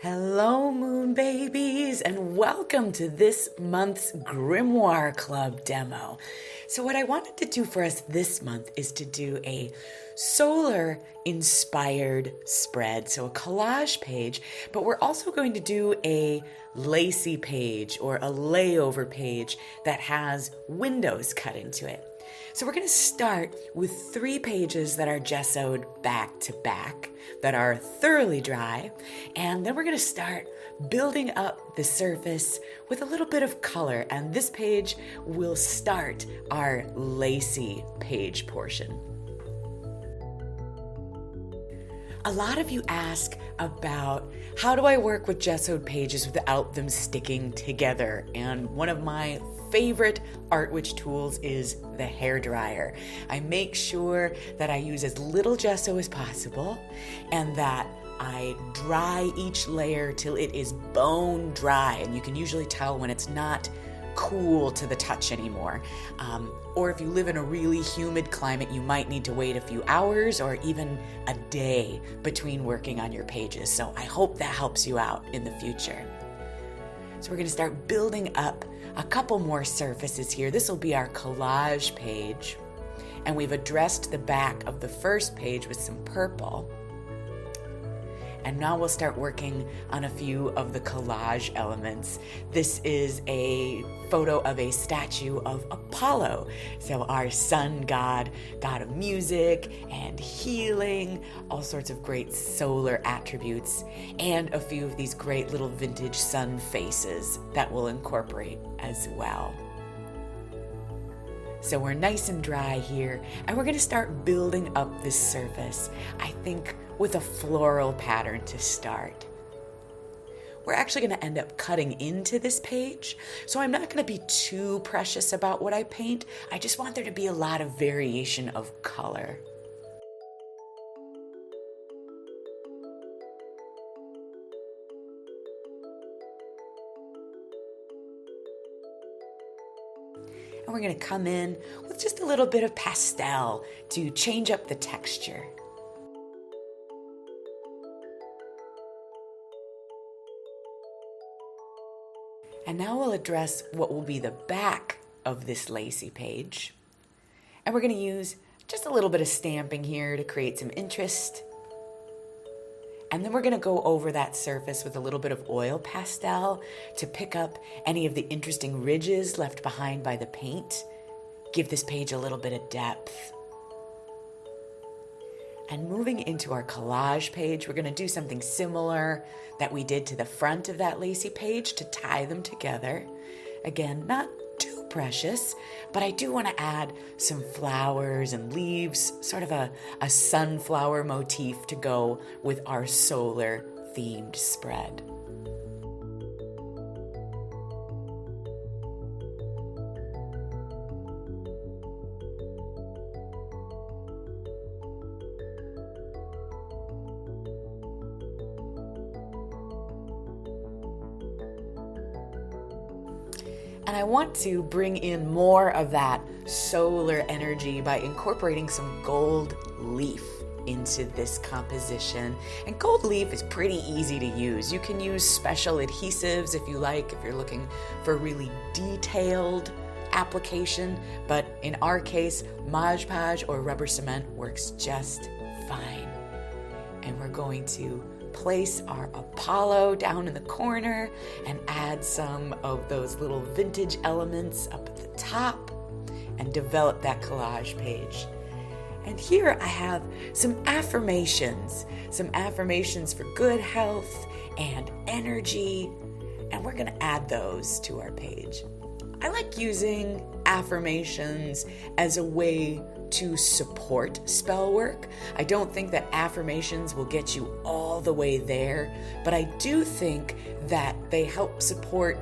Hello, moon babies, and welcome to this month's Grimoire Club demo. So what I wanted to do for us this month is to do a solar-inspired spread, so a collage page, but we're also going to do a lacy page or a layover page that has windows cut into it. So we're going to start with 3 pages that are gessoed back to back, that are thoroughly dry, and then we're going to start building up the surface with a little bit of color, and this page will start our lacy page portion. A lot of you ask about how do I work with gessoed pages without them sticking together, and one of my favorite Art Witch tools is the hairdryer. I make sure that I use as little gesso as possible and that I dry each layer till it is bone dry, and you can usually tell when it's not cool to the touch anymore. Or if you live in a really humid climate, you might need to wait a few hours or even a day between working on your pages. So I hope that helps you out in the future. So we're going to start building up a couple more surfaces here. This will be our collage page, and we've addressed the back of the first page with some purple. And now we'll start working on a few of the collage elements. This is a photo of a statue of Apollo. So our sun god, god of music and healing, all sorts of great solar attributes, and a few of these great little vintage sun faces that we'll incorporate as well. So we're nice and dry here, and we're going to start building up this surface, I think with a floral pattern to start. We're actually going to end up cutting into this page, so I'm not going to be too precious about what I paint. I just want there to be a lot of variation of color. And we're going to come in with just a little bit of pastel to change up the texture. And now we'll address what will be the back of this lacy page. And we're going to use just a little bit of stamping here to create some interest. And then we're going to go over that surface with a little bit of oil pastel to pick up any of the interesting ridges left behind by the paint. Give this page a little bit of depth. And moving into our collage page, we're going to do something similar that we did to the front of that lacy page to tie them together. Again, not too precious, but I do want to add some flowers and leaves, sort of a sunflower motif to go with our solar themed spread. And I want to bring in more of that solar energy by incorporating some gold leaf into this composition. And gold leaf is pretty easy to use. You can use special adhesives if you like, if you're looking for really detailed application. But in our case, Mod Podge or rubber cement works just fine. And we're going to place our Apollo down in the corner and add some of those little vintage elements up at the top and develop that collage page. And here I have some affirmations for good health and energy, and we're going to add those to our page. I like using affirmations as a way to support spell work. I don't think that affirmations will get you all the way there, but I do think that they help support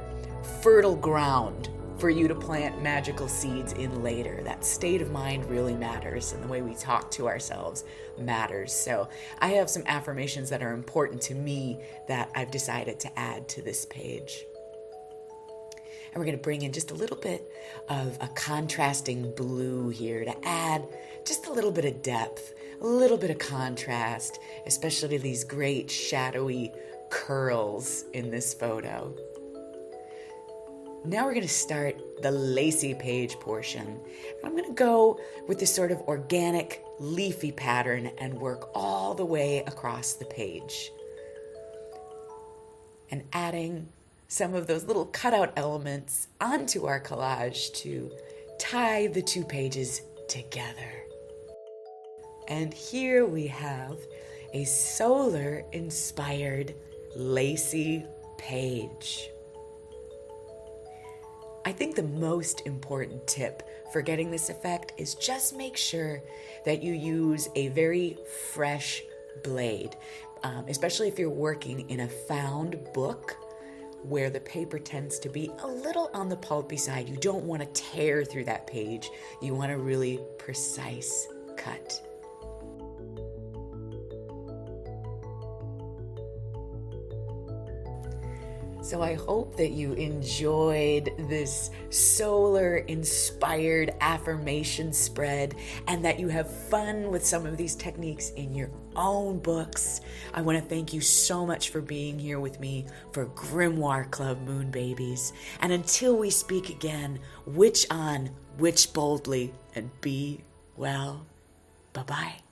fertile ground for you to plant magical seeds in later. That state of mind really matters, and the way we talk to ourselves matters. So I have some affirmations that are important to me that I've decided to add to this page. And we're going to bring in just a little bit of a contrasting blue here to add just a little bit of depth, a little bit of contrast, especially to these great shadowy curls in this photo. Now we're going to start the lacy page portion. I'm going to go with this sort of organic, leafy pattern and work all the way across the page. And adding some of those little cutout elements onto our collage to tie the two pages together. And here we have a solar-inspired lacy page. I think the most important tip for getting this effect is just make sure that you use a very fresh blade, especially if you're working in a found book where the paper tends to be a little on the pulpy side. You don't want to tear through that page. You want a really precise cut. So I hope that you enjoyed this solar-inspired affirmation spread and that you have fun with some of these techniques in your own books. I want to thank you so much for being here with me for Grimoire Club Moon Babies. And until we speak again, witch on, witch boldly, and be well. Bye-bye.